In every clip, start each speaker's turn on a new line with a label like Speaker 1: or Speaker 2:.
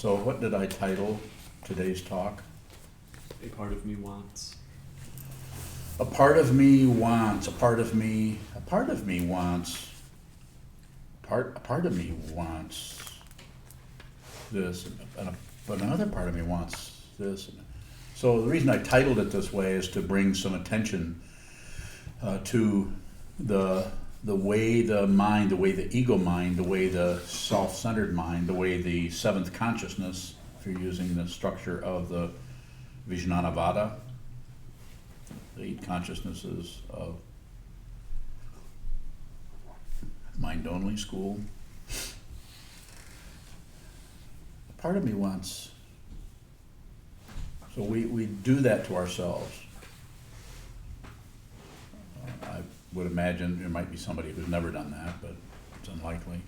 Speaker 1: So what did I title today's talk?
Speaker 2: A part of me wants.
Speaker 1: A part of me wants, a part of me wants, a part of me wants this, but another part of me wants this. So the reason I titled it this way is to bring some attention to the way the mind, the way the ego mind, the way the self-centered mind, the way the seventh consciousness, if you're using the structure of the Vijnanavada, the 8 consciousnesses of mind-only school. A part of me wants, so we do that to ourselves. I would imagine there might be somebody who's never done that, but it's unlikely.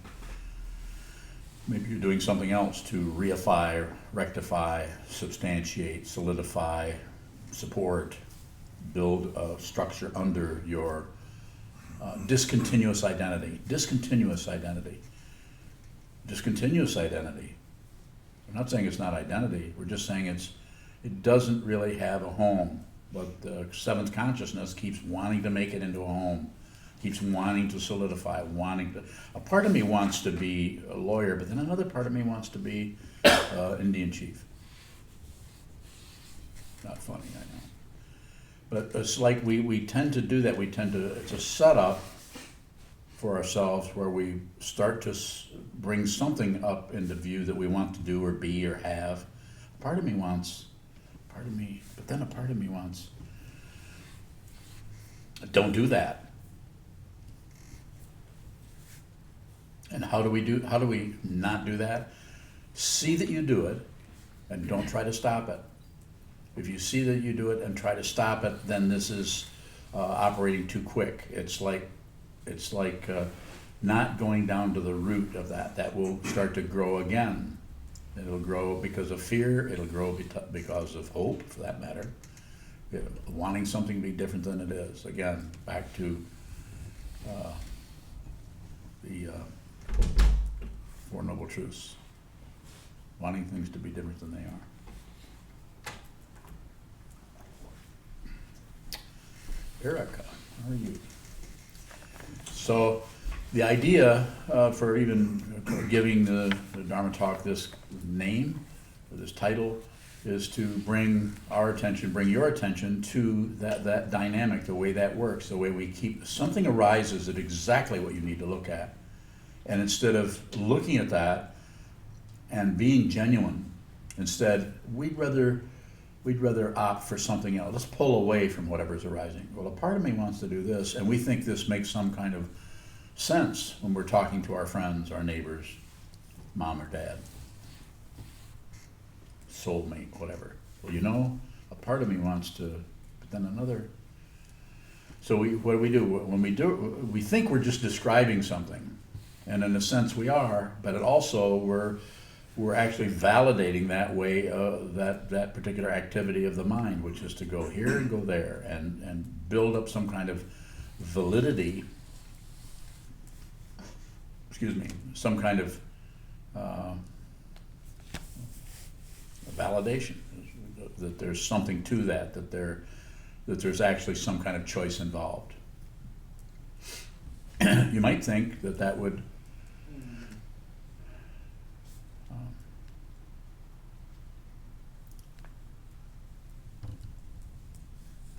Speaker 1: Maybe you're doing something else to reify, rectify, substantiate, solidify, support, build a structure under your discontinuous identity. Discontinuous identity. Discontinuous identity. We're not saying it's not identity, we're just saying it doesn't really have a home. But the seventh consciousness keeps wanting to make it into a home, keeps wanting to solidify, wanting to. A part of me wants to be a lawyer, but then another part of me wants to be Indian chief. Not funny, I know. But it's like we tend to do that. It's a setup for ourselves where we start to bring something up into view that we want to do or be or have. A part of me wants, but then a part of me wants, don't do that. And how do we not do that? See that you do it and don't try to stop it. If you see that you do it and try to stop it, then this is operating too quick. It's like not going down to the root of that. That will start to grow again. It'll grow because of fear. It'll grow because of hope, for that matter. Wanting something to be different than it is. Again, back to the Four Noble Truths. Wanting things to be different than they are. Erica, how are you? So the idea for even giving the Dharma talk this name, or this title, is to bring your attention to that dynamic, the way that works, the way we keep, something arises at exactly what you need to look at. And instead of looking at that and being genuine, instead, we'd rather opt for something else. Let's pull away from whatever's arising. Well, a part of me wants to do this, and we think this makes some kind of sense when we're talking to our friends, our neighbors, mom or dad, soulmate, whatever. Well, a part of me wants to, but then another. So what do we do? When we think we're just describing something, and in a sense we are, but it also we're actually validating that way, that particular activity of the mind, which is to go here and go there and build up some kind of validity, some kind of validation, that there's something to that there's actually some kind of choice involved. You might think that would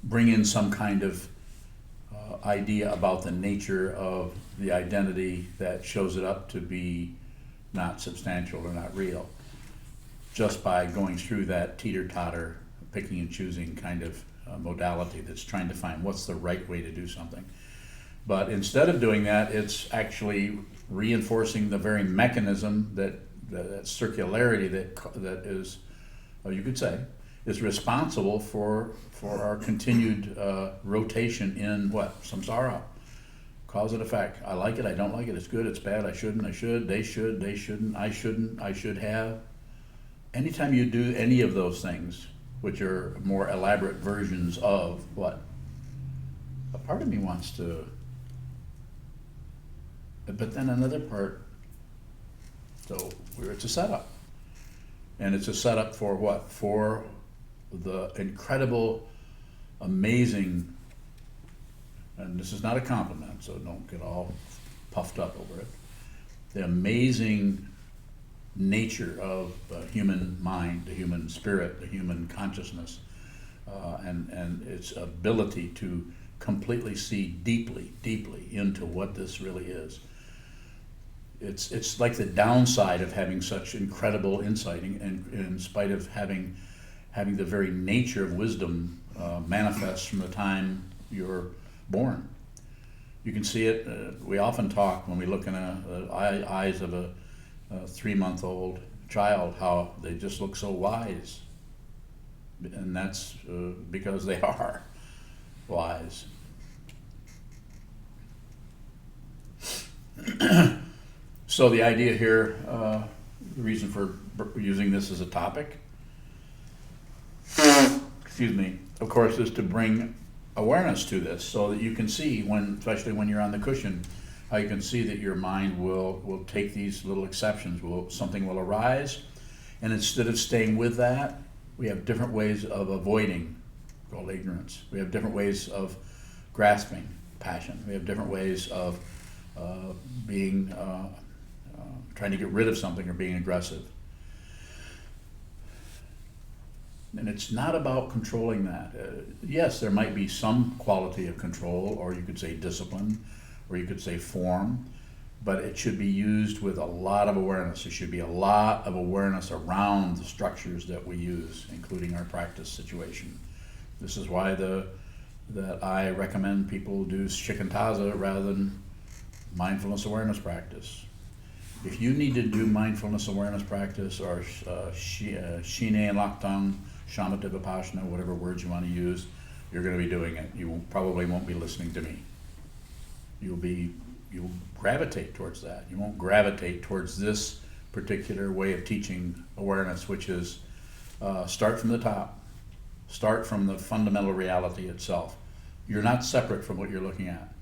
Speaker 1: bring in some kind of idea about the nature of the identity that shows it up to be not substantial or not real, just by going through that teeter-totter, picking and choosing kind of modality that's trying to find what's the right way to do something. But instead of doing that, it's actually reinforcing the very mechanism that circularity that is, you could say, is responsible for our continued rotation in what? Samsara. Cause and effect. I like it, I don't like it, it's good, it's bad, I shouldn't, I should, they shouldn't, I shouldn't, I should have. Anytime you do any of those things, which are more elaborate versions of what? A part of me wants to, but then another part, so it's a setup. And it's a setup for what? For the incredible, amazing, and this is not a compliment, so don't get all puffed up over it, the amazing nature of the human mind, the human spirit, the human consciousness, and its ability to completely see deeply, deeply into what this really is. It's like the downside of having such incredible insight, and in spite of having the very nature of wisdom manifest from the time you're born. You can see it. We often talk when we look in the eyes of a 3-month-old child how they just look so wise, and that's because they are wise. So the idea here, the reason for using this as a topic, excuse me, of course, is to bring awareness to this so that you can see, especially when you're on the cushion, how you can see that your mind will take these little exceptions. Something will arise, and instead of staying with that, we have different ways of avoiding, called ignorance. We have different ways of grasping passion. We have different ways of being trying to get rid of something or being aggressive. And it's not about controlling that. Yes, there might be some quality of control, or you could say discipline, or you could say form, but it should be used with a lot of awareness. There should be a lot of awareness around the structures that we use, including our practice situation. This is why that I recommend people do shikantaza rather than mindfulness awareness practice. If you need to do mindfulness awareness practice, or shine and laktang, shamatha vipassana, whatever words you want to use, you're going to be doing it. You probably won't be listening to me. You'll gravitate towards that. You won't gravitate towards this particular way of teaching awareness, which is start from the top. Start from the fundamental reality itself. You're not separate from what you're looking at.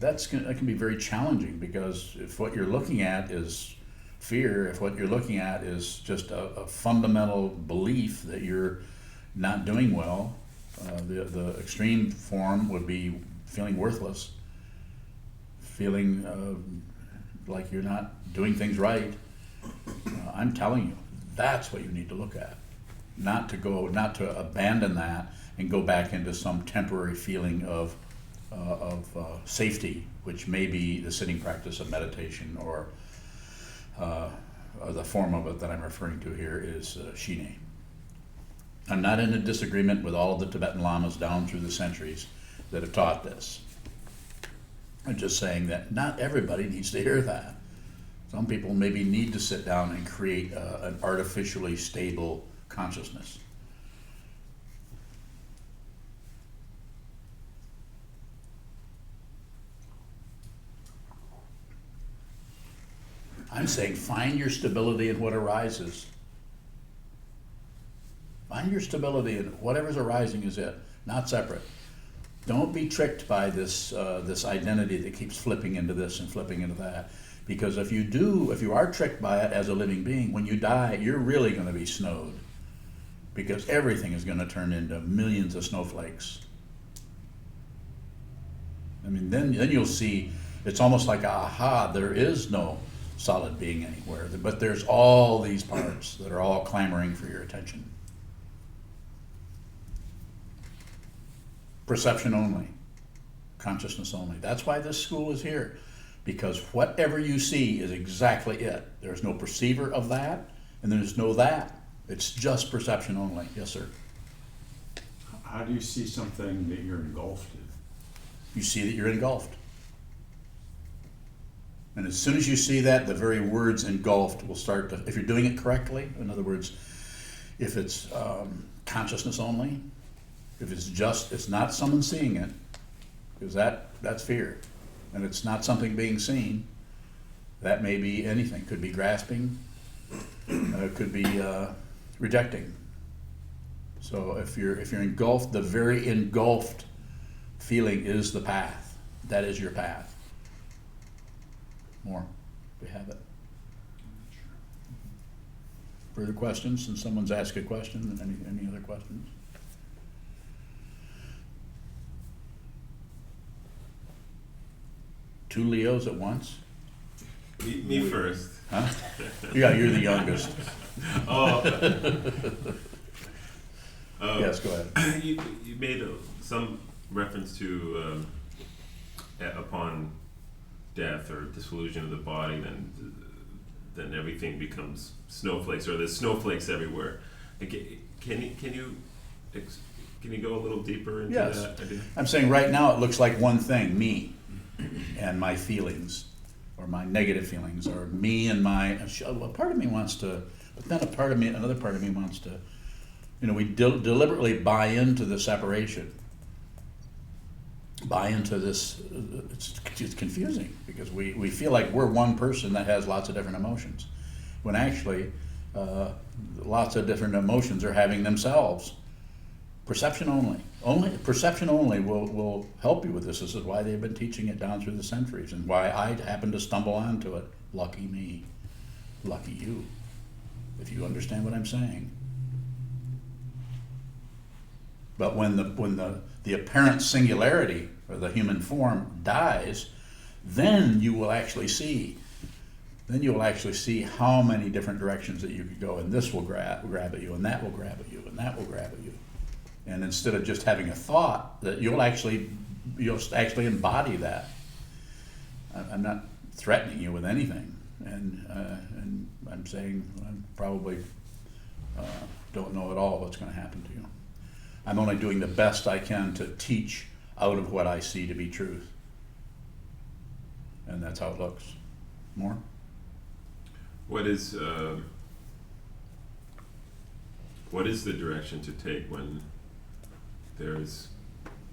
Speaker 1: That can be very challenging, because if what you're looking at is fear, if what you're looking at is just a fundamental belief that you're not doing well, the extreme form would be feeling worthless, feeling like you're not doing things right. I'm telling you, that's what you need to look at. Not to abandon that and go back into some temporary feeling of safety, which may be the sitting practice of meditation, or the form of it that I'm referring to here is shine. I'm not in a disagreement with all of the Tibetan lamas down through the centuries that have taught this. I'm just saying that not everybody needs to hear that. Some people maybe need to sit down and create an artificially stable consciousness. I'm saying find your stability in what arises. Find your stability in whatever's arising is it, not separate. Don't be tricked by this identity that keeps flipping into this and flipping into that. Because if you are tricked by it as a living being, when you die, you're really going to be snowed. Because everything is going to turn into millions of snowflakes. I mean, then you'll see, it's almost like, aha, there is no solid being anywhere, but there's all these parts that are all clamoring for your attention. Perception only, consciousness only. That's why this school is here, because whatever you see is exactly it. There's no perceiver of that, and there's no that. It's just perception only. Yes, sir.
Speaker 3: How do you see something that you're engulfed in?
Speaker 1: You see that you're engulfed. And as soon as you see that, the very words engulfed will start to, if you're doing it correctly, in other words, if it's consciousness only, if it's not someone seeing it, because that's fear, and it's not something being seen, that may be anything. Could be grasping, could be rejecting. So if you're engulfed, the very engulfed feeling is the path. That is your path. More. We have it. Further questions, since someone's asked a question? Any other questions? Two Leos at once?
Speaker 4: Me first.
Speaker 1: Huh? Yeah, you're the youngest.
Speaker 4: Oh.
Speaker 1: Yes, go ahead.
Speaker 4: You made some reference to upon death or dissolution of the body, then everything becomes snowflakes, or there's snowflakes everywhere. Can you go a little deeper into
Speaker 1: Yes.
Speaker 4: that idea?
Speaker 1: I'm saying right now it looks like one thing, me and my feelings, or my negative feelings, or me and my, a part of me wants to, but then another part of me wants to, we deliberately buy into the separation, buy into this, it's confusing, because we feel like we're one person that has lots of different emotions, when actually lots of different emotions are having themselves. Perception only will help you with this. This is why they've been teaching it down through the centuries, and why I happened to stumble onto it. Lucky me, lucky you, if you understand what I'm saying. But when the apparent singularity, or the human form, dies, then you will actually see how many different directions that you could go, and this will grab at you, and that will grab at you, and that will grab at you. And instead of just having a thought, that you'll actually embody that. I'm not threatening you with anything, and I'm saying I probably don't know at all what's going to happen to you. I'm only doing the best I can to teach out of what I see to be truth, and that's how it looks. More?
Speaker 4: What is the direction to take when there's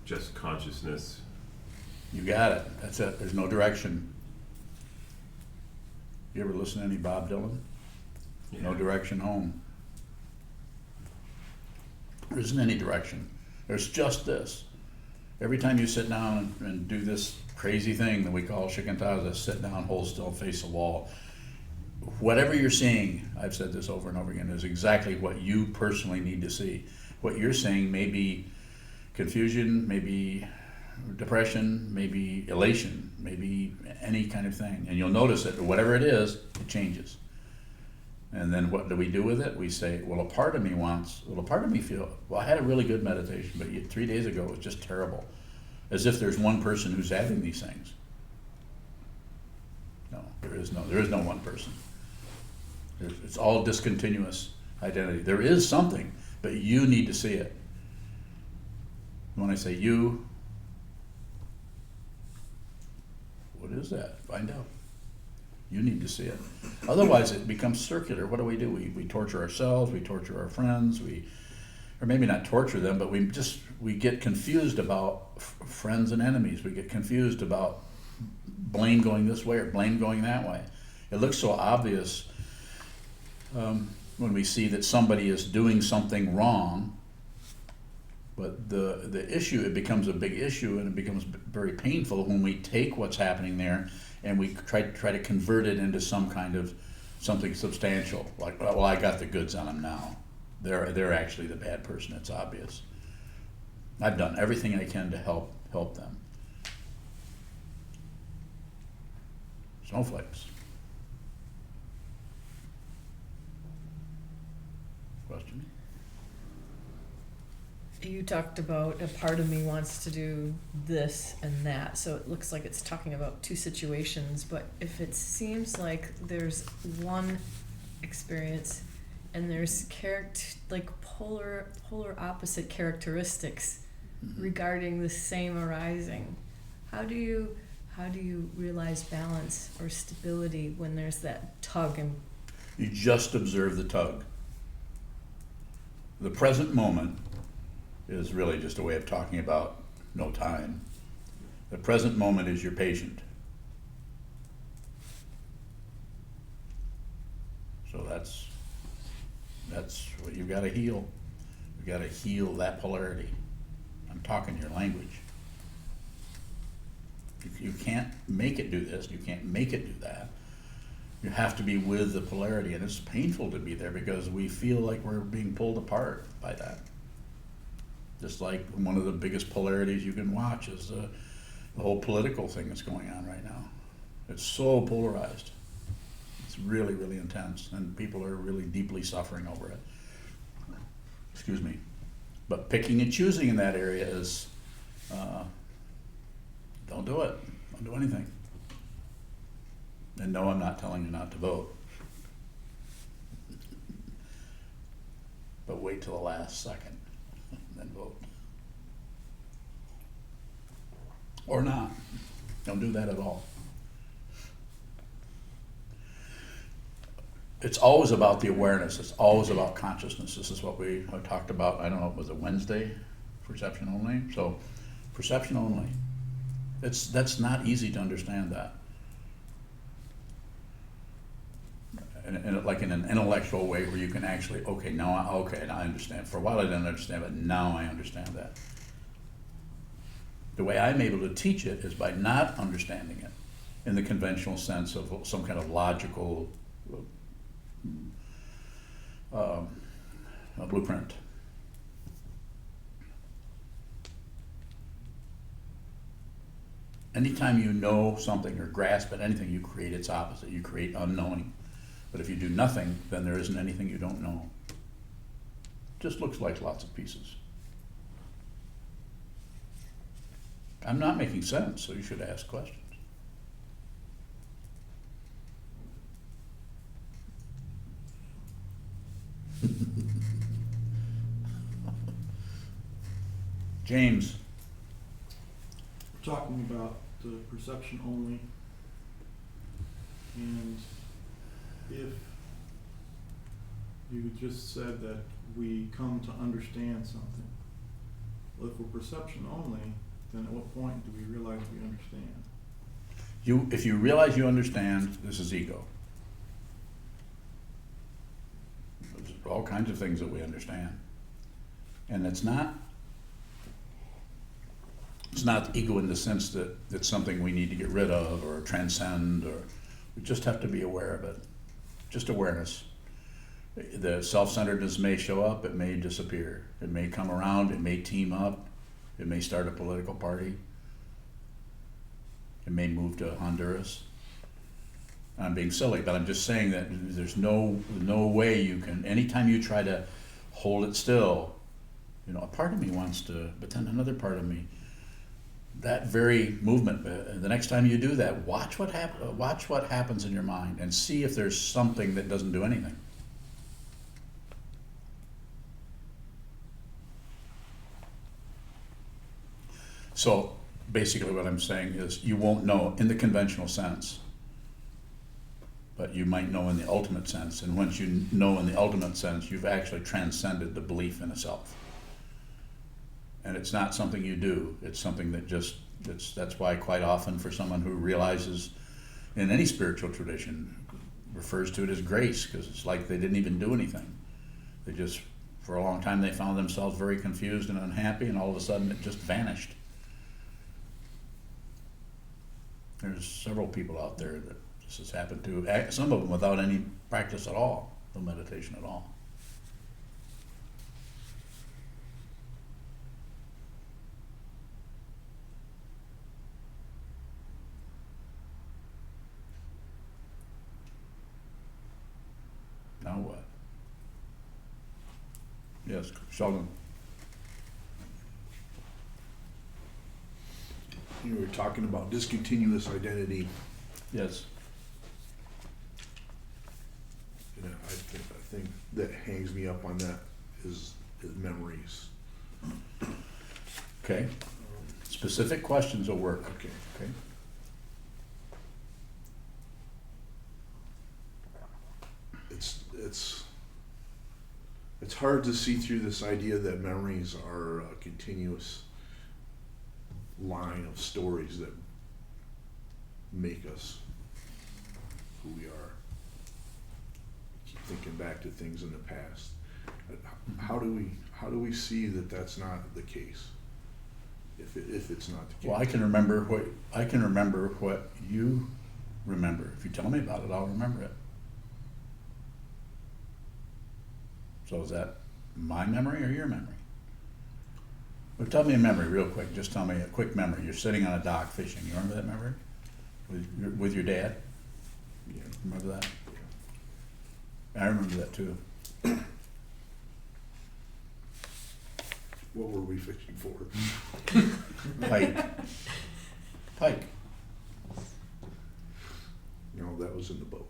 Speaker 4: just consciousness?
Speaker 1: You got it. That's it. There's no direction. You ever listen to any Bob Dylan?
Speaker 4: Yeah.
Speaker 1: No direction home. There isn't any direction. There's just this. Every time you sit down and do this crazy thing that we call shikantaza, sit down, hold still, face the wall, whatever you're seeing, I've said this over and over again, is exactly what you personally need to see. What you're saying may be confusion, maybe depression, maybe elation, maybe any kind of thing. And you'll notice that whatever it is, it changes. And then what do we do with it? We say, a part of me feel, I had a really good meditation, but 3 days ago it was just terrible. As if there's one person who's having these things. No, there is no one person. It's all discontinuous identity. There is something, but you need to see it. When I say you, what is that? Find out. You need to see it. Otherwise it becomes circular. What do? We torture ourselves, we torture our friends, or maybe not torture them, but we get confused about friends and enemies. We get confused about blame going this way or blame going that way. It looks so obvious when we see that somebody is doing something wrong, but the issue, it becomes a big issue, and it becomes very painful when we take what's happening there and we try to convert it into some kind of something substantial, like, well, I got the goods on them now. They're actually the bad person. It's obvious. I've done everything I can to help them. Snowflakes. Question?
Speaker 5: You talked about a part of me wants to do this and that, so it looks like it's talking about two situations, but if it seems like there's one experience and there's polar opposite characteristics regarding the same arising, how do you realize balance or stability when there's that tug? And
Speaker 1: You just observe the tug. The present moment is really just a way of talking about no time. The present moment is your patient. So that's what you've got to heal. You've got to heal that polarity. I'm talking your language. You can't make it do this, you can't make it do that. You have to be with the polarity, and it's painful to be there because we feel like we're being pulled apart by that. Just like one of the biggest polarities you can watch is the whole political thing that's going on right now. It's so polarized. It's really, really intense, and people are really deeply suffering over it. Excuse me. But picking and choosing in that area is, don't do it. Don't do anything. And no, I'm not telling you not to vote. But wait till the last second, then vote. Or not. Don't do that at all. It's always about the awareness. It's always about consciousness. This is what we talked about, I don't know, was it Wednesday? Perception only? So, perception only. That's not easy to understand that. And like in an intellectual way where you can actually, now I understand. For a while I didn't understand, but now I understand that. The way I'm able to teach it is by not understanding it in the conventional sense of some kind of logical a blueprint. Anytime you know something or grasp at anything, you create its opposite. You create unknowing. But if you do nothing, then there isn't anything you don't know. Just looks like lots of pieces. I'm not making sense, so you should ask questions. James.
Speaker 6: We're talking about the perception only, and if you just said that we come to understand something, well, if we're perception only, then at what point do we realize we understand?
Speaker 1: If you realize you understand, this is ego. There's all kinds of things that we understand. And it's not ego in the sense that it's something we need to get rid of or transcend, or we just have to be aware of it. Just awareness. The self-centeredness may show up, it may disappear. It may come around, it may team up, it may start a political party. It may move to Honduras. I'm being silly, but I'm just saying that there's no way you can, anytime you try to hold it still, a part of me wants to, but then another part of me, that very movement, the next time you do that, watch what happens in your mind and see if there's something that doesn't do anything. So basically what I'm saying is you won't know in the conventional sense, but you might know in the ultimate sense. And once you know in the ultimate sense, you've actually transcended the belief in a self. And it's not something you do. It's something that that's why quite often for someone who realizes in any spiritual tradition refers to it as grace, because it's like they didn't even do anything. They just, for a long time, they found themselves very confused and unhappy, and all of a sudden it just vanished. There's several people out there that this has happened to, some of them without any practice at all, no meditation at all. Now what? Yes, Sheldon.
Speaker 7: You were talking about discontinuous identity.
Speaker 1: Yes.
Speaker 7: I think that hangs me up on that is memories.
Speaker 1: Okay. Specific questions will work.
Speaker 7: Okay.
Speaker 1: Okay.
Speaker 7: It's hard to see through this idea that memories are a continuous line of stories that make us who we are. Keep thinking back to things in the past. How do we see that that's not the case? If it's not the case.
Speaker 1: Well, I can remember what you remember. If you tell me about it, I'll remember it. So is that my memory or your memory? Well, tell me a memory real quick. Just tell me a quick memory. You're sitting on a dock fishing. You remember that memory? With your dad?
Speaker 7: Yeah.
Speaker 1: Remember that? I remember that too.
Speaker 7: What were we fishing for?
Speaker 1: Pike. Pike.
Speaker 7: No, that was in the boat.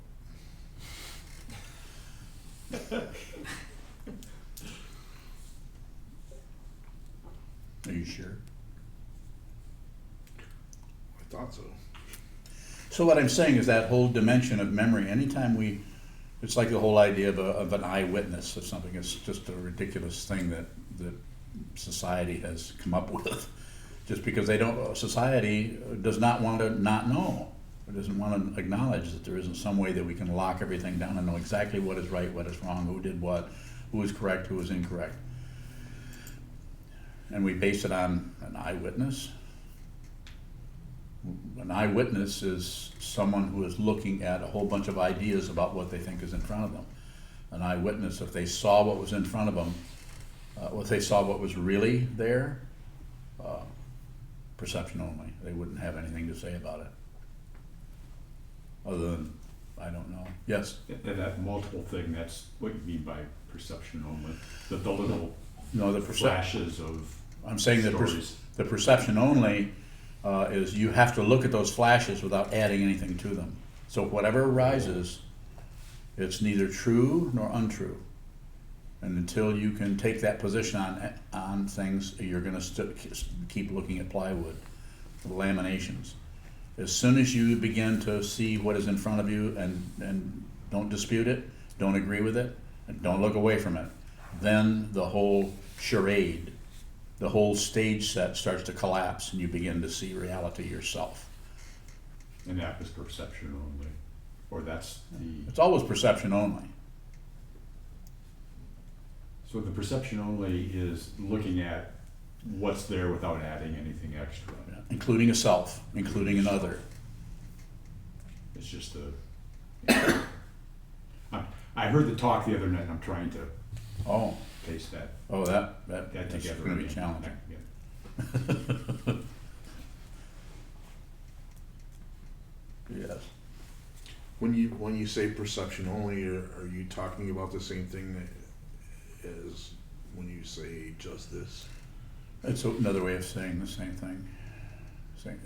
Speaker 1: Are you sure?
Speaker 7: I thought so.
Speaker 1: So what I'm saying is that whole dimension of memory, anytime it's like the whole idea of an eyewitness of something. It's just a ridiculous thing that society has come up with. Just because society does not want to not know. It doesn't want to acknowledge that there isn't some way that we can lock everything down and know exactly what is right, what is wrong, who did what, who is correct, who is incorrect. And we base it on an eyewitness. An eyewitness is someone who is looking at a whole bunch of ideas about what they think is in front of them. An eyewitness, if they saw what was in front of them, if they saw what was really there, perception only. They wouldn't have anything to say about it. Other than, I don't know. Yes?
Speaker 3: That multiple thing, that's what you mean by perception only? The little
Speaker 1: No, the
Speaker 3: flashes of
Speaker 1: I'm saying that
Speaker 3: stories.
Speaker 1: the perception only is you have to look at those flashes without adding anything to them. So whatever arises, it's neither true nor untrue. And until you can take that position on things, you're going to keep looking at plywood, laminations. As soon as you begin to see what is in front of you and don't dispute it, don't agree with it, and don't look away from it, then the whole charade, the whole stage set starts to collapse and you begin to see reality yourself.
Speaker 3: And that was perception only, or that's the,
Speaker 1: It's always perception only.
Speaker 3: so the perception only is looking at what's there without adding anything extra.
Speaker 1: Yeah, including a self, including another.
Speaker 3: It's just a, I heard the talk the other night, and I'm trying to
Speaker 1: Oh,
Speaker 3: paste that
Speaker 1: that's
Speaker 3: together.
Speaker 1: going to be
Speaker 3: again.
Speaker 1: challenging.
Speaker 3: Yeah.
Speaker 1: Yes.
Speaker 7: When you say perception only, are you talking about the same thing as when you say just this?
Speaker 1: It's another way of saying the same thing.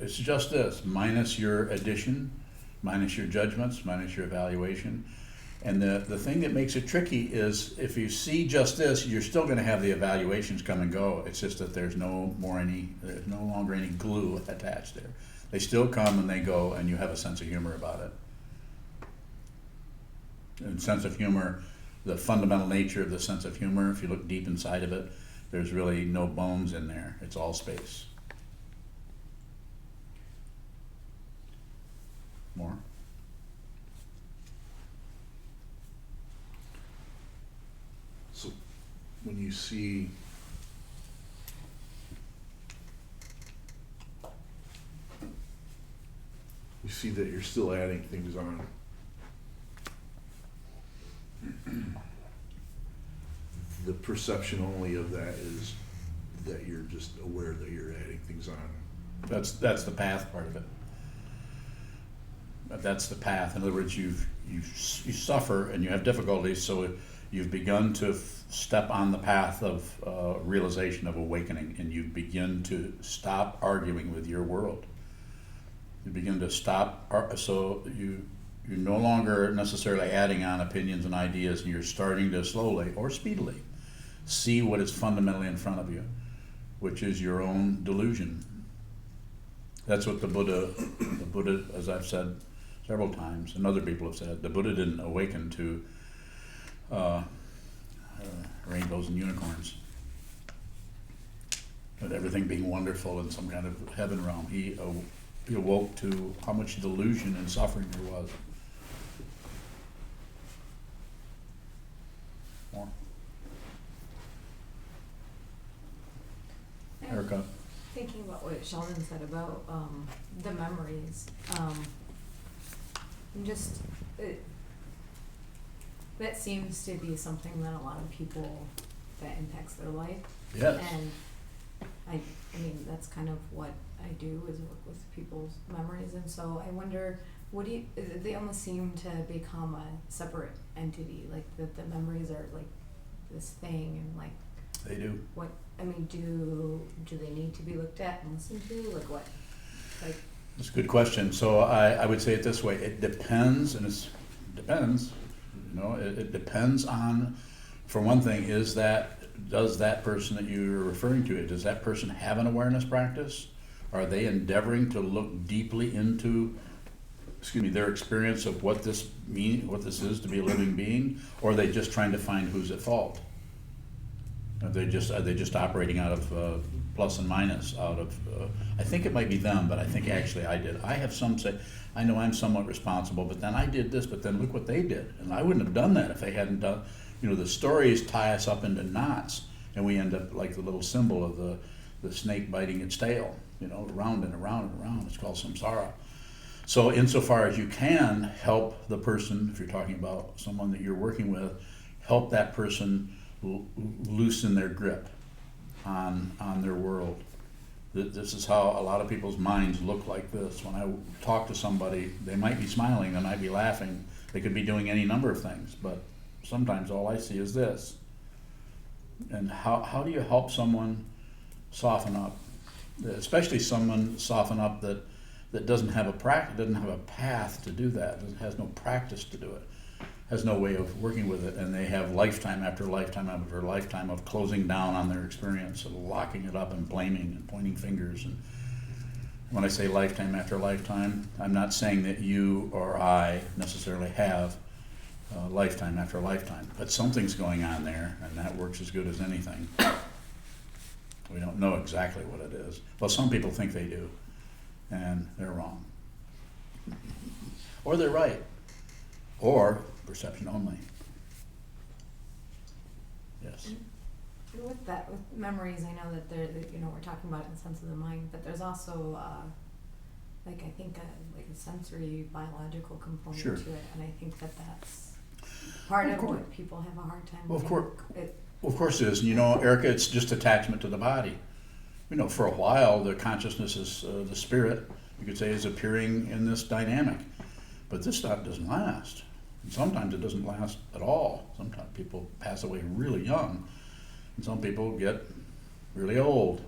Speaker 1: It's just this, minus your addition, minus your judgments, minus your evaluation. And the thing that makes it tricky is if you see just this, you're still going to have the evaluations come and go. It's just that there's no longer any glue attached there. They still come and they go, and you have a sense of humor about it. And sense of humor, the fundamental nature of the sense of humor, if you look deep inside of it, there's really no bones in there. It's all space. More?
Speaker 7: So when you see that you're still adding things on, the perception only of that is that you're just aware that you're adding things on.
Speaker 1: That's the path part of it. That's the path. In other words, you suffer and you have difficulties, so you've begun to step on the path of realization of awakening, and you begin to stop arguing with your world. You begin to stop, so you're no longer necessarily adding on opinions and ideas, and you're starting to slowly or speedily see what is fundamentally in front of you, which is your own delusion. That's what the Buddha, as I've said several times, and other people have said, the Buddha didn't awaken to rainbows and unicorns, but everything being wonderful in some kind of heaven realm. He awoke to how much delusion and suffering there was. More? Erica?
Speaker 8: Thinking about what Sheldon said about the memories, And just, that seems to be something that a lot of people, that impacts their life.
Speaker 1: Yes.
Speaker 8: And I mean, that's kind of what I do, is work with people's memories, and so I wonder, what do you, they almost seem to become a separate entity, like the memories are like this thing, and like,
Speaker 1: They do.
Speaker 8: what, I mean, do they need to be looked at and listened to, like what, like,
Speaker 1: That's a good question. So I would say it this way, it depends, and depends, you know, it depends on, for one thing, does that person that you're referring to, does that person have an awareness practice? Are they endeavoring to look deeply into, their experience of what this is to be a living being? Or are they just trying to find who's at fault? Are they just operating out of plus and minus, out of, I think it might be them, but I think actually I did. I have some say, I know I'm somewhat responsible, but then I did this, but then look what they did. And I wouldn't have done that if they hadn't done, the stories tie us up into knots, and we end up like the little symbol of the snake biting its tail, around and around and around. It's called samsara. So insofar as you can help the person, if you're talking about someone that you're working with, help that person loosen their grip on their world. This is how a lot of people's minds look like this. When I talk to somebody, they might be smiling, they might be laughing, they could be doing any number of things, but sometimes all I see is this. And how do you help someone soften up? Especially someone soften up that doesn't have a path to do that, has no practice to do it, has no way of working with it, and they have lifetime after lifetime after lifetime of closing down on their experience, of locking it up and blaming and pointing fingers. And when I say lifetime after lifetime, I'm not saying that you or I necessarily have lifetime after lifetime, but something's going on there, and that works as good as anything. We don't know exactly what it is. Well, some people think they do, and they're wrong. Or they're right. Or perception only. Yes.
Speaker 8: and with that, with memories, I know that we're talking about it in the sense of the mind, but there's also, like I think a sensory biological component
Speaker 1: Sure.
Speaker 8: to it, and I think that's part of what people have a hard time
Speaker 1: Well,
Speaker 8: with.
Speaker 1: of course it is. And Erica, it's just attachment to the body. For a while, the consciousness is, the spirit, you could say, is appearing in this dynamic. But this stuff doesn't last. And sometimes it doesn't last at all. Sometimes people pass away really young, and some people get really old.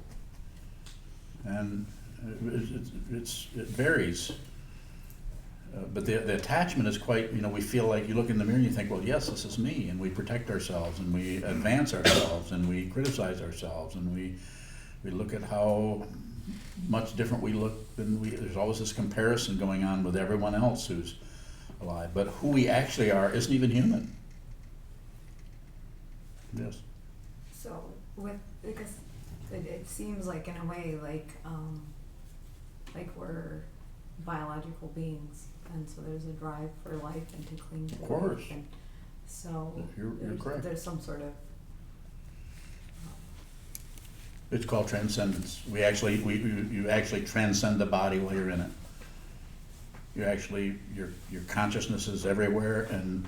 Speaker 1: And it varies. But the attachment is quite, we feel like you look in the mirror and you think, well, yes, this is me, and we protect ourselves, and we advance ourselves, and we criticize ourselves, and we look at how much different we look than there's always this comparison going on with everyone else who's alive. But who we actually are isn't even human. Yes.
Speaker 8: So because it seems like in a way like we're biological beings, and so there's a drive for life and to cling to
Speaker 1: Of course.
Speaker 8: life, and so
Speaker 1: You're correct.
Speaker 8: there's some sort of
Speaker 1: It's called transcendence. You actually transcend the body while you're in it. Your consciousness is everywhere, and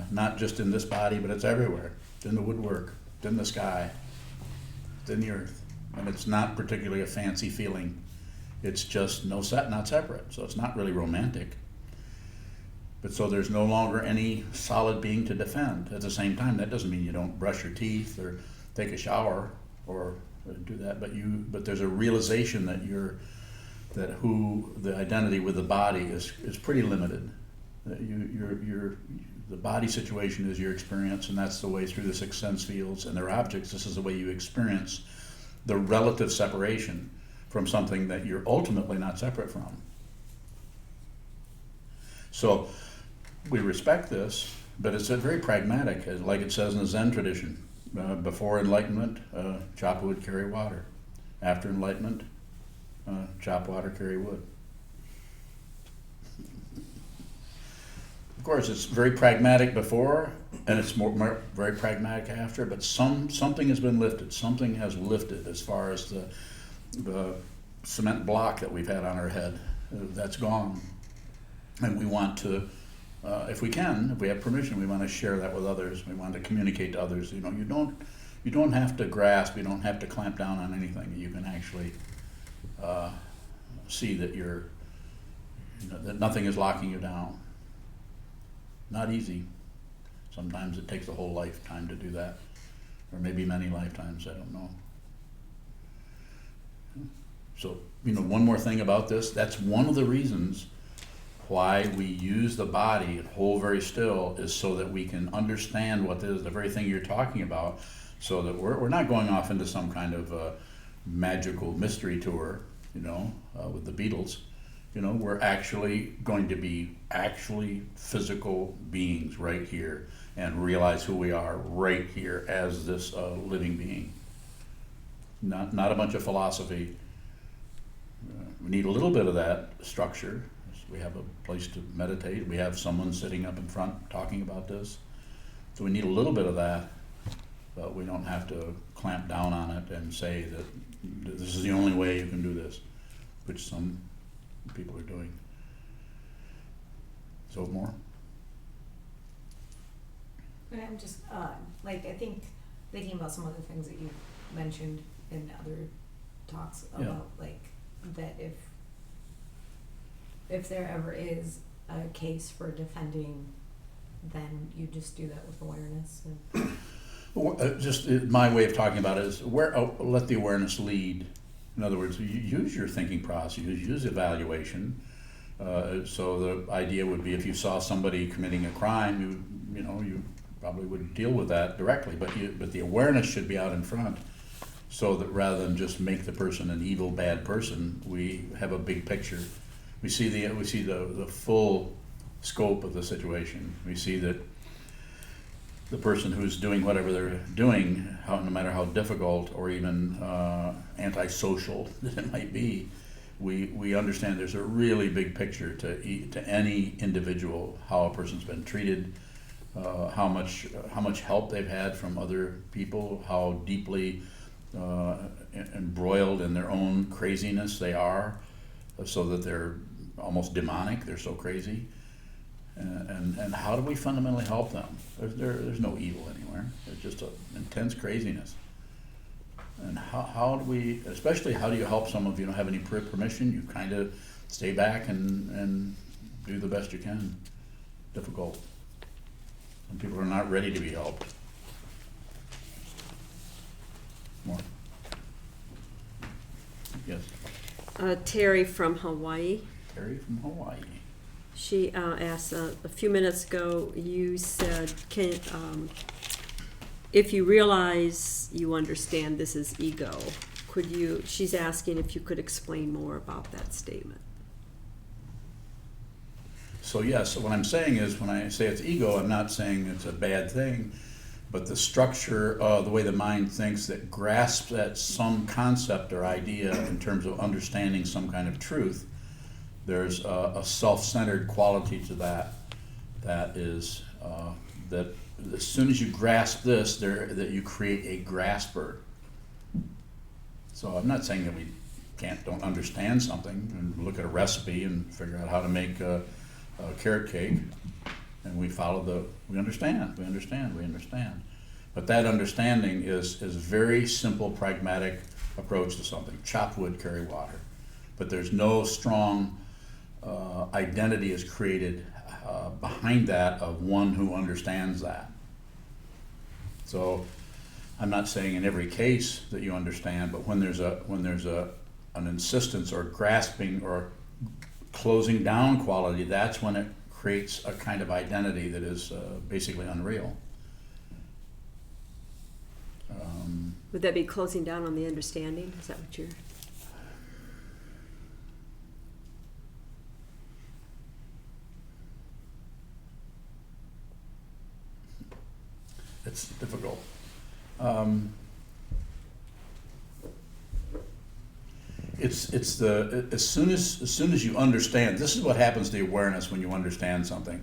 Speaker 1: not just in this body, but it's everywhere. It's in the woodwork, it's in the sky, it's in the earth. And it's not particularly a fancy feeling. It's just not separate, so it's not really romantic. But so there's no longer any solid being to defend. At the same time, that doesn't mean you don't brush your teeth or take a shower or do that, but there's a realization that the identity with the body is pretty limited. That the body situation is your experience, and that's the way through the six sense fields and their objects. This is the way you experience the relative separation from something that you're ultimately not separate from. So we respect this, but it's very pragmatic, like it says in the Zen tradition. Before enlightenment, chop wood, carry water. After enlightenment, chop water, carry wood. Of course, it's very pragmatic before, and it's more very pragmatic after, but something has been lifted. Something has lifted as far as the cement block that we've had on our head. That's gone. And we want to, if we can, if we have permission, we want to share that with others. We want to communicate to others. You know, you don't have to grasp. You don't have to clamp down on anything. You can actually see that that nothing is locking you down. Not easy. Sometimes it takes a whole lifetime to do that, or maybe many lifetimes. I don't know. So, one more thing about this. That's one of the reasons why we use the body and hold very still, is so that we can understand what is the very thing you're talking about, so that we're not going off into some kind of magical mystery tour, with the Beatles. We're actually going to be physical beings right here and realize who we are right here as this living being. Not a bunch of philosophy. We need a little bit of that structure. We have a place to meditate. We have someone sitting up in front talking about this. So we need a little bit of that, but we don't have to clamp down on it and say that this is the only way you can do this, which some people are doing. So more?
Speaker 8: But I'm just, I think, thinking about some other things that you mentioned in other talks
Speaker 1: Yeah.
Speaker 8: about, that if there ever is a case for defending, then you just do that with awareness. And
Speaker 1: My way of talking about it is let the awareness lead. In other words, you use your thinking process, use evaluation. So the idea would be, if you saw somebody committing a crime, you probably would deal with that directly. But the awareness should be out in front, so that rather than just make the person an evil, bad person, we have a big picture. We see the full scope of the situation. We see that the person who's doing whatever they're doing, no matter how difficult or even antisocial that it might be, we understand there's a really big picture to any individual, how a person's been treated, how much help they've had from other people, how deeply embroiled in their own craziness they are, so that they're almost demonic. They're so crazy. And how do we fundamentally help them? There's no evil anywhere. There's just an intense craziness. And how do we, especially how do you help someone if you don't have any permission? You kind of stay back and do the best you can. Difficult. Some people are not ready to be helped. More. Yes.
Speaker 9: Terry from Hawaii.
Speaker 1: Terry from Hawaii.
Speaker 9: She asked a few minutes ago, you said, if you realize you understand this is ego, she's asking if you could explain more about that statement.
Speaker 1: So yes, what I'm saying is, when I say it's ego, I'm not saying it's a bad thing, but the structure, the way the mind thinks, that grasps at some concept or idea in terms of understanding some kind of truth, there's a self-centered quality to that. That is, that as soon as you grasp this, that you create a grasper. So I'm not saying that we don't understand something and look at a recipe and figure out how to make a carrot cake, and we understand. But that understanding is very simple, pragmatic approach to something. Chop wood, carry water. But there's no strong identity is created behind that of one who understands that. So I'm not saying in every case that you understand, but when there's an insistence or grasping or closing down quality, that's when it creates a kind of identity that is basically unreal.
Speaker 9: Would that be closing down on the understanding? Is that what you're...
Speaker 1: It's difficult. It's as soon as you understand. This is what happens to the awareness when you understand something.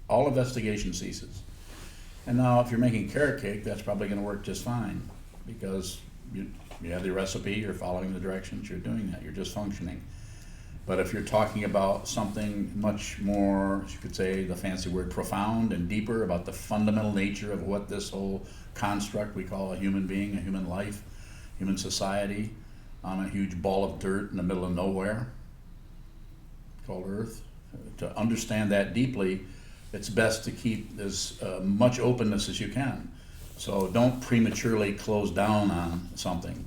Speaker 1: All investigation ceases. And now, if you're making carrot cake, that's probably going to work just fine, because you have the recipe. You're following the directions. You're doing that. You're just functioning. But if you're talking about something much more, you could say the fancy word profound and deeper about the fundamental nature of what this whole construct we call a human being, a human life, human society, on a huge ball of dirt in the middle of nowhere called Earth. To understand that deeply, it's best to keep as much openness as you can. So don't prematurely close down on something,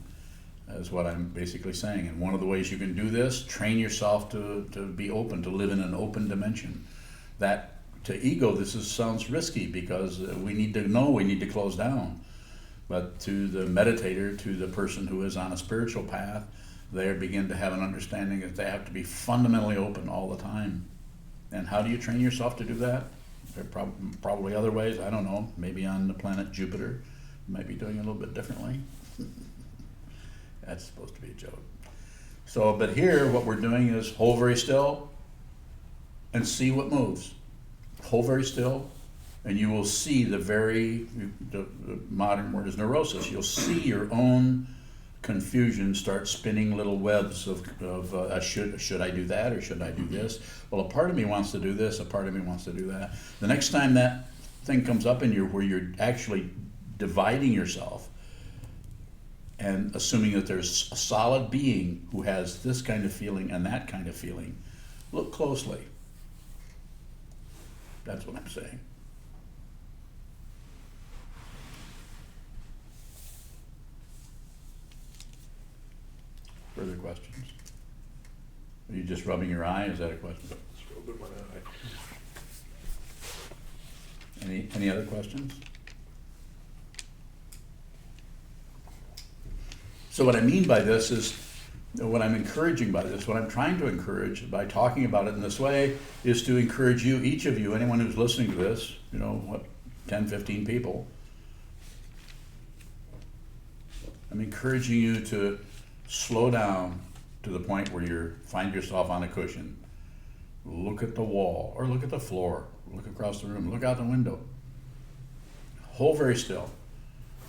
Speaker 1: is what I'm basically saying. And one of the ways you can do this, train yourself to be open, to live in an open dimension. That, to ego, sounds risky because we need to know we need to close down. But to the meditator, to the person who is on a spiritual path, they begin to have an understanding that they have to be fundamentally open all the time. And how do you train yourself to do that? There are probably other ways, I don't know, maybe on the planet Jupiter, you might be doing it a little bit differently. That's supposed to be a joke. So, but here, what we're doing is hold very still and see what moves. Hold very still, and you will see the modern word is neurosis. You'll see your own confusion start spinning little webs of should I do that or should I do this? Well, a part of me wants to do this, a part of me wants to do that. The next time that thing comes up in you where you're actually dividing yourself and assuming that there's a solid being who has this kind of feeling and that kind of feeling, look closely. That's what I'm saying. Further questions? Are you just rubbing your eye? Is that a question?
Speaker 7: Just rubbing my eye.
Speaker 1: Any other questions? So what I mean by this is, what I'm encouraging by this, what I'm trying to encourage by talking about it in this way, is to encourage you, each of you, anyone who's listening to this, 10, 15 people, I'm encouraging you to slow down to the point where you find yourself on a cushion. Look at the wall, or look at the floor, look across the room, look out the window. Hold very still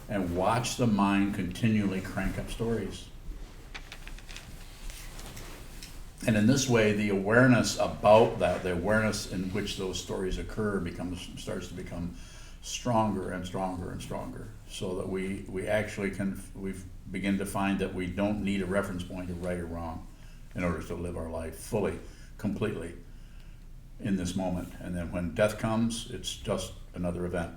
Speaker 1: and watch the mind continually crank up stories. And in this way, the awareness about that, the awareness in which those stories occur starts to become stronger and stronger and stronger, so that we actually begin to find that we don't need a reference point of right or wrong in order to live our life fully, completely in this moment. And then when death comes, it's just another event.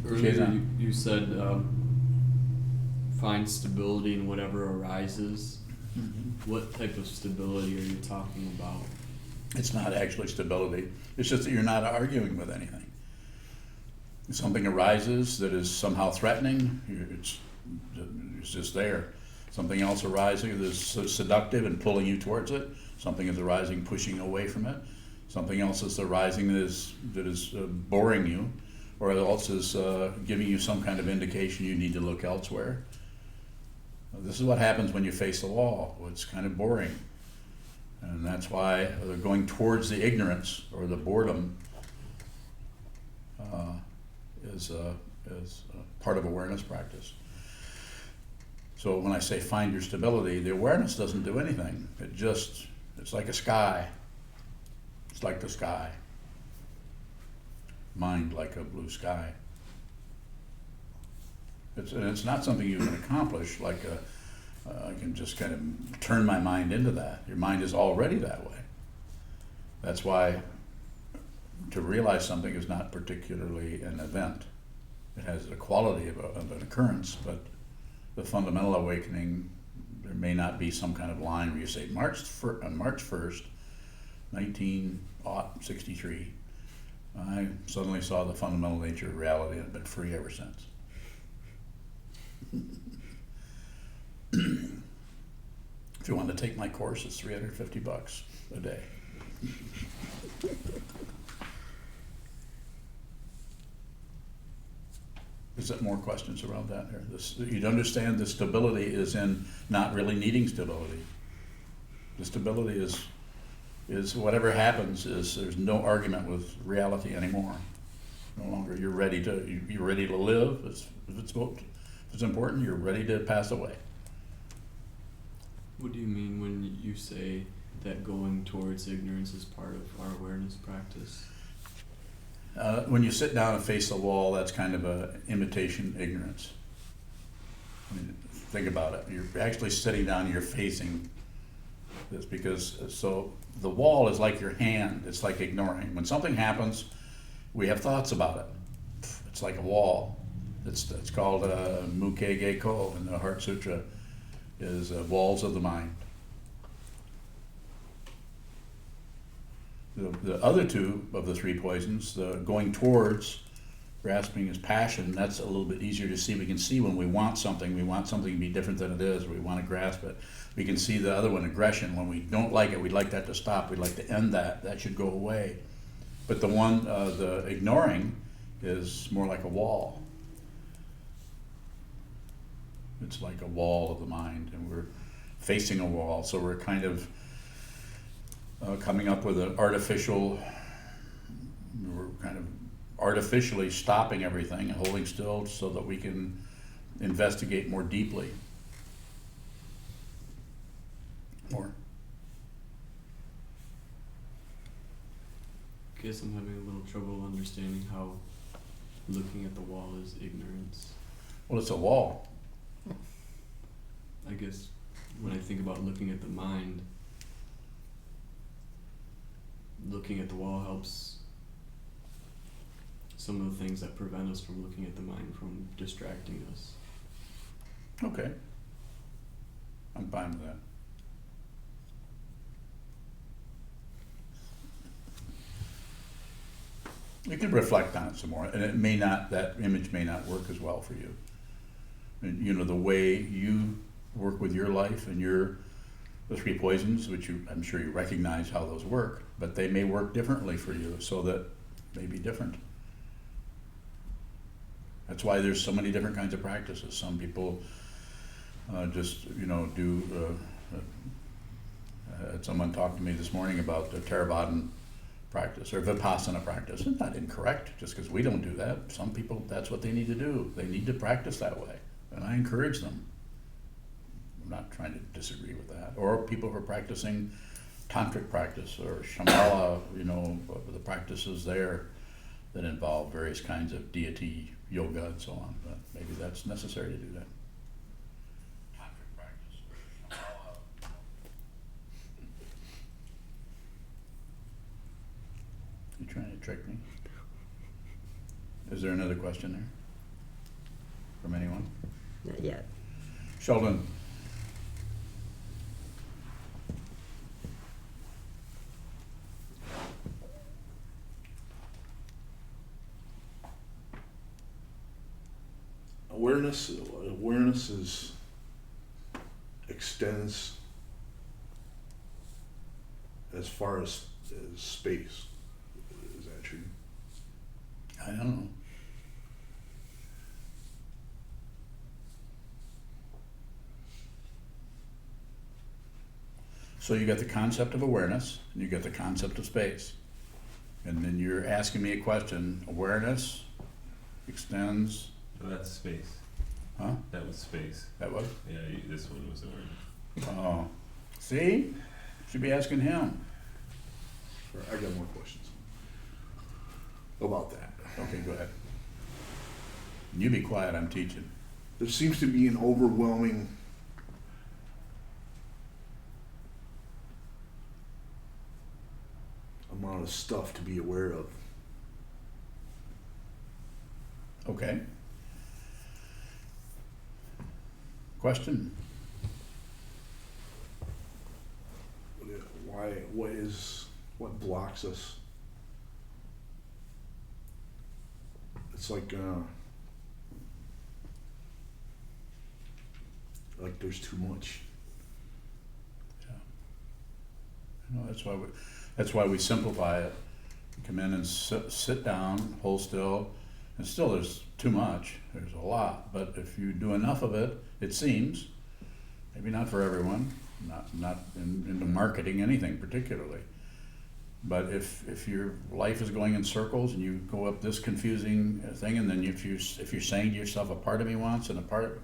Speaker 2: Earlier you said find stability in whatever arises.
Speaker 1: Mm-hmm.
Speaker 2: What type of stability are you talking about?
Speaker 1: It's not actually stability. It's just that you're not arguing with anything. If something arises that is somehow threatening, it's just there. Something else arising that's seductive and pulling you towards it. Something is arising, pushing away from it. Something else is arising that is boring you, or else is giving you some kind of indication you need to look elsewhere. This is what happens when you face the wall. It's kind of boring. And that's why they're going towards the ignorance or the boredom is part of awareness practice. So when I say find your stability, the awareness doesn't do anything. It's like a sky. It's like the sky. Mind like a blue sky. It's not something you can accomplish like I can just kind of turn my mind into that. Your mind is already that way. That's why to realize something is not particularly an event. It has the quality of an occurrence, but the fundamental awakening, there may not be some kind of line where you say, on March 1st, 1963, I suddenly saw the fundamental nature of reality and have been free ever since. If you want to take my course, it's $350 a day. Is there more questions around that? You'd understand the stability is in not really needing stability. The stability is whatever happens there's no argument with reality anymore. No longer you're ready to live. If is important, you're ready to pass away.
Speaker 2: What do you mean when you say that going towards ignorance is part of our awareness practice?
Speaker 1: When you sit down and face the wall, that's kind of a imitation ignorance. I mean, think about it. You're actually sitting down, you're facing this because, so the wall is like your hand. It's like ignoring. When something happens, we have thoughts about it. It's like a wall. It's called Muke Geiko in the Heart Sutra, is walls of the mind. The other two of the three poisons, the going towards, grasping is passion, that's a little bit easier to see. We can see when we want something to be different than it is, or we want to grasp it. We can see the other one, aggression, when we don't like it, we'd like that to stop, we'd like to end that should go away. But the one, the ignoring, is more like a wall. It's like a wall of the mind, and we're facing a wall, so we're kind of coming up with an artificial, we're kind of artificially stopping everything and holding still so that we can investigate more deeply. More.
Speaker 2: Guess I'm having a little trouble understanding how looking at the wall is ignorance.
Speaker 1: Well, it's a wall.
Speaker 2: I guess when I think about looking at the mind, looking at the wall helps some of the things that prevent us from looking at the mind from distracting us.
Speaker 1: Okay. I'm fine with that. You can reflect on it some more, and it may not, that image may not work as well for you. And, you know, the way you work with your life and the three poisons, which I'm sure you recognize how those work, but they may work differently for you, so that may be different. That's why there's so many different kinds of practices. Some people just, you know, do, had someone talk to me this morning about the Theravadan practice or Vipassana practice. It's not incorrect just because we don't do that. Some people, that's what they need to do. They need to practice that way, and I encourage them. I'm not trying to disagree with that. Or people who are practicing tantric practice or Shambhala, you know, the practices there that involve various kinds of deity, yoga, and so on. But maybe that's necessary to do that. Tantric practice or Shambhala. You trying to trick me? Is there another question there from anyone?
Speaker 9: Not yet.
Speaker 1: Sheldon.
Speaker 7: Awareness extends as far as space. Is that true?
Speaker 1: I don't know. So you got the concept of awareness, and you got the concept of space. And then you're asking me a question. Awareness extends.
Speaker 4: Oh, that's space.
Speaker 1: Huh?
Speaker 4: That was space.
Speaker 1: That was?
Speaker 4: Yeah, this one was awareness.
Speaker 1: Oh. See? Should be asking him.
Speaker 7: Sure, I got more questions about that.
Speaker 1: Okay, go ahead. You be quiet, I'm teaching.
Speaker 7: There seems to be an overwhelming amount of stuff to be aware of.
Speaker 1: Okay. Question?
Speaker 7: What blocks us? It's like there's too much.
Speaker 1: Yeah. No, that's why we simplify it. You come in and sit down, hold still, and still there's too much. There's a lot, but if you do enough of it, it seems, maybe not for everyone, not into marketing anything particularly, But if your life is going in circles and you go up this confusing thing, and then if you're saying to yourself, a part of me wants and a part,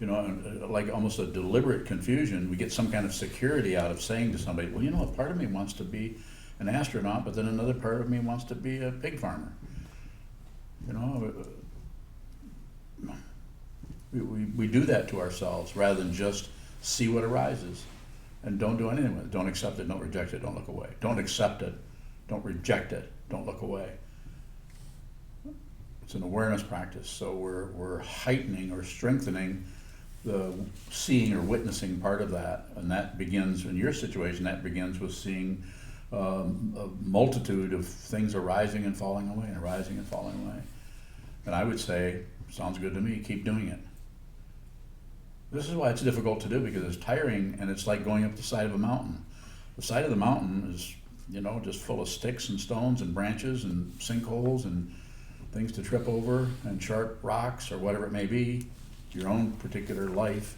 Speaker 1: like almost a deliberate confusion, we get some kind of security out of saying to somebody, well, a part of me wants to be an astronaut, but then another part of me wants to be a pig farmer. We do that to ourselves rather than just see what arises and don't do anything with it. Don't accept it, don't reject it, don't look away. Don't accept it, don't reject it, don't look away. It's an awareness practice, so we're heightening or strengthening the seeing or witnessing part of that, and that begins, in your situation, that begins with seeing a multitude of things arising and falling away, and arising and falling away. And I would say, sounds good to me, keep doing it. This is why it's difficult to do, because it's tiring, and it's like going up the side of a mountain. The side of the mountain is, just full of sticks and stones and branches and sinkholes and things to trip over and sharp rocks or whatever it may be, your own particular life,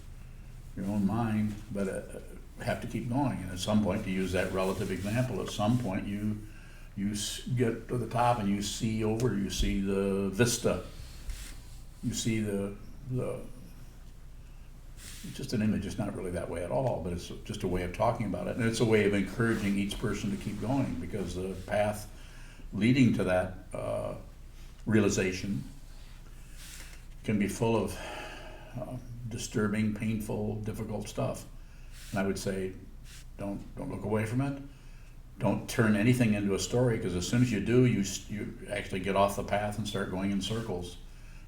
Speaker 1: your own mind, but have to keep going. And at some point, to use that relative example, at some point you get to the top and you see the vista, you see the it's just an image. It's not really that way at all, but it's just a way of talking about it, and it's a way of encouraging each person to keep going, because the path leading to that realization can be full of disturbing, painful, difficult stuff. And I would say, don't look away from it. Don't turn anything into a story, because as soon as you do, you actually get off the path and start going in circles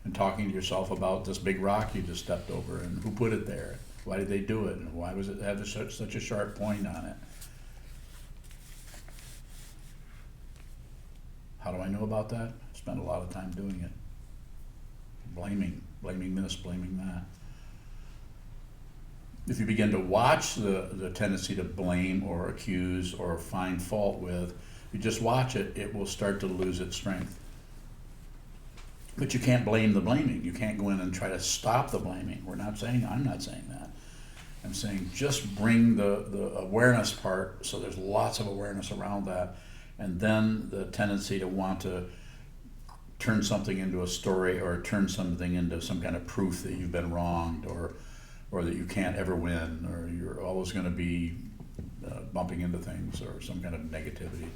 Speaker 1: and talking to yourself about this big rock you just stepped over, and who put it there, why did they do it, and why was it have such a sharp point on it. How do I know about that? I spent a lot of time doing it. Blaming this, blaming that. If you begin to watch the tendency to blame or accuse or find fault with, you just watch it, it will start to lose its strength. But you can't blame the blaming. You can't go in and try to stop the blaming. I'm not saying that. I'm saying just bring the awareness part, so there's lots of awareness around that, and then the tendency to want to turn something into a story or turn something into some kind of proof that you've been wronged, or that you can't ever win, or you're always going to be bumping into things, or some kind of negativity.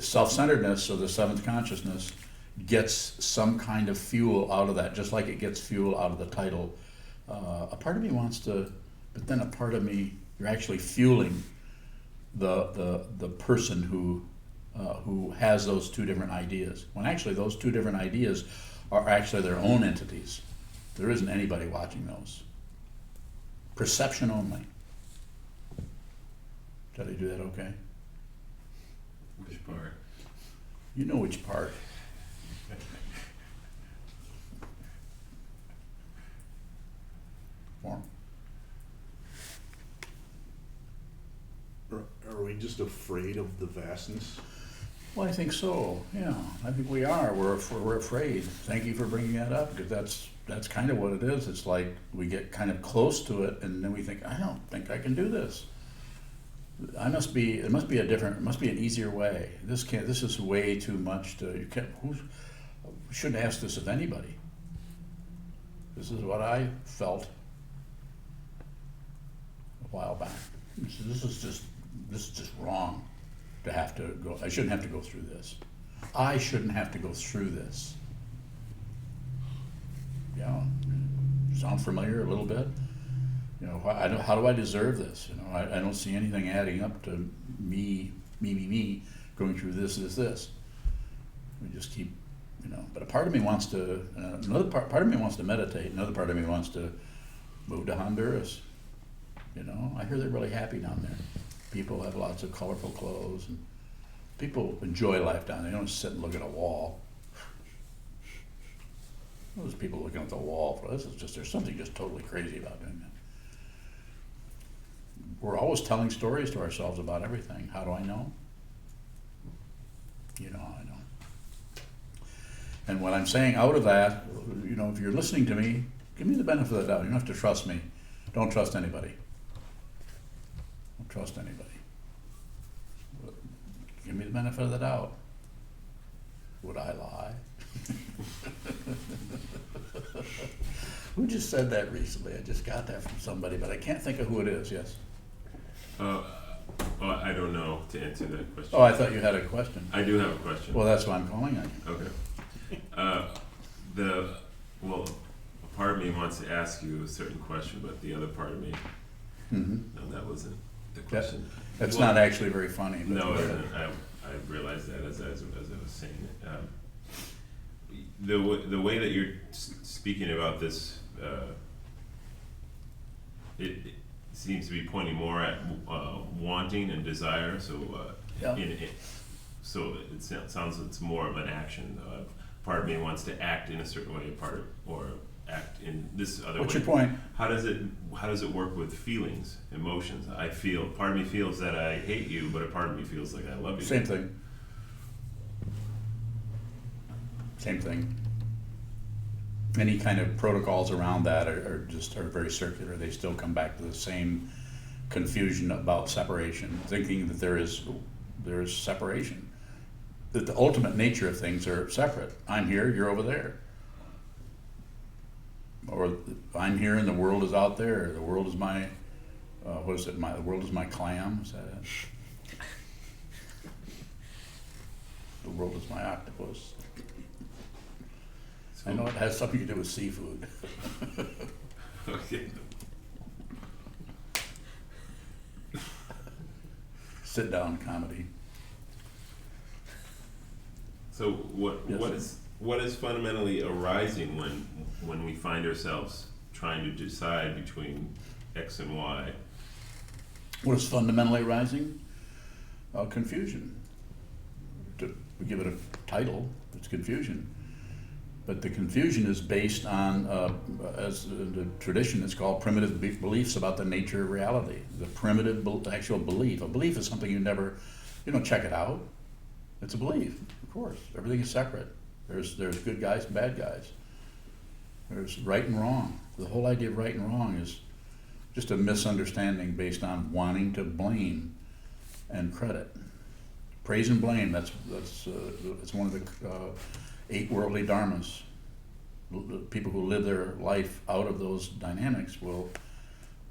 Speaker 1: Self-centeredness, or the seventh consciousness, gets some kind of fuel out of that, just like it gets fuel out of the title. A part of me wants to, but then a part of me, you're actually fueling the person who has those two different ideas, when actually those two different ideas are actually their own entities. There isn't anybody watching those. Perception only. Did I do that okay?
Speaker 4: Which part?
Speaker 1: You know which part. Form.
Speaker 7: Are we just afraid of the vastness?
Speaker 1: Well, I think so. Yeah, I think we are. We're afraid. Thank you for bringing that up, because that's kind of what it is. It's like we get kind of close to it, and then we think, I don't think I can do this. It must be an easier way. This is way too much to. We shouldn't ask this of anybody. This is what I felt a while back. This is just wrong to have to go. I shouldn't have to go through this. I shouldn't have to go through this. Yeah, sound familiar a little bit? How do I deserve this? I don't see anything adding up to me going through this. We just keep, But a part of me wants to. Another part of me wants to meditate. Another part of me wants to move to Honduras. I hear they're really happy down there. People have lots of colorful clothes, and people enjoy life down there. They don't sit and look at a wall. Those people looking at the wall, there's something just totally crazy about doing that. We're always telling stories to ourselves about everything. How do I know? I know. And what I'm saying out of that, if you're listening to me, give me the benefit of the doubt. You don't have to trust me. Don't trust anybody. Don't trust anybody. give me the benefit of the doubt. Would I lie? Who just said that recently? I just got that from somebody, but I can't think of who it is, yes.
Speaker 4: I don't know to answer that question.
Speaker 1: Oh, I thought you had a question.
Speaker 4: I do have a question.
Speaker 1: Well, that's why I'm calling on you.
Speaker 4: Okay. Well, a part of me wants to ask you a certain question, but the other part of me,
Speaker 1: Mm-hmm.
Speaker 4: no, that wasn't the question.
Speaker 1: That's
Speaker 4: Well,
Speaker 1: not actually very funny. But
Speaker 4: No, I realized that as I was saying it. The way that you're speaking about this, it seems to be pointing more at wanting and desire. So,
Speaker 1: Yeah.
Speaker 4: so it sounds it's more of an action. Part of me wants to act in a certain way, or act in this other
Speaker 1: What's
Speaker 4: way.
Speaker 1: your point?
Speaker 4: How does it work with feelings, emotions? Part of me feels that I hate you, but a part of me feels like I love you.
Speaker 1: Same thing. Same thing. Any kind of protocols around that are very circular. They still come back to the same confusion about separation, thinking that there is separation, that the ultimate nature of things are separate. I'm here, you're over there. Or I'm here and the world is out there. Or the world is my, what is it? The world is my clam. Is that it? The world is my octopus. I know it has something to do with seafood.
Speaker 4: Okay.
Speaker 1: Sit down comedy.
Speaker 4: So
Speaker 1: Yes.
Speaker 4: what is fundamentally arising when we find ourselves trying to decide between X and Y?
Speaker 1: What is fundamentally rising? Confusion. To give it a title, it's confusion. But the confusion is based on, as the tradition is called, primitive beliefs about the nature of reality. The primitive actual belief. A belief is something you don't check it out. It's a belief, of course. Everything is separate. There's good guys and bad guys. There's right and wrong. The whole idea of right and wrong is just a misunderstanding based on wanting to blame and credit. Praise and blame, that's one of the 8 worldly dharmas. The people who live their life out of those dynamics will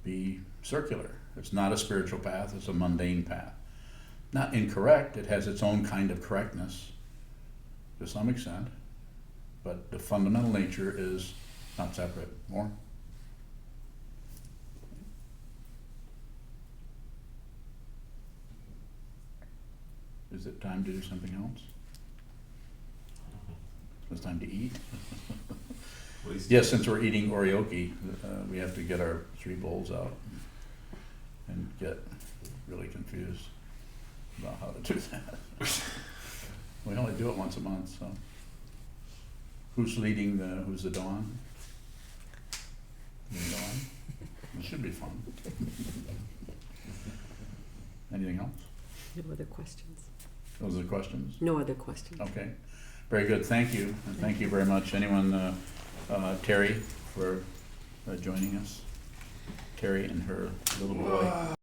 Speaker 1: be circular. It's not a spiritual path, it's a mundane path. Not incorrect, it has its own kind of correctness to some extent, but the fundamental nature is not separate. More? Is it time to do something else? It's time to eat?
Speaker 4: Please.
Speaker 1: Yes, since we're eating orioki, we have to get our 3 bowls out and get really confused about how to do that. We only do it once a month, so. Who's the Dawn? The Dawn? It should be fun. Anything else?
Speaker 9: No other questions.
Speaker 1: Those are the questions?
Speaker 9: No other questions.
Speaker 1: Okay, very good, thank you, and thank you very much. Anyone, Terry, for joining us? Terry and her little boy.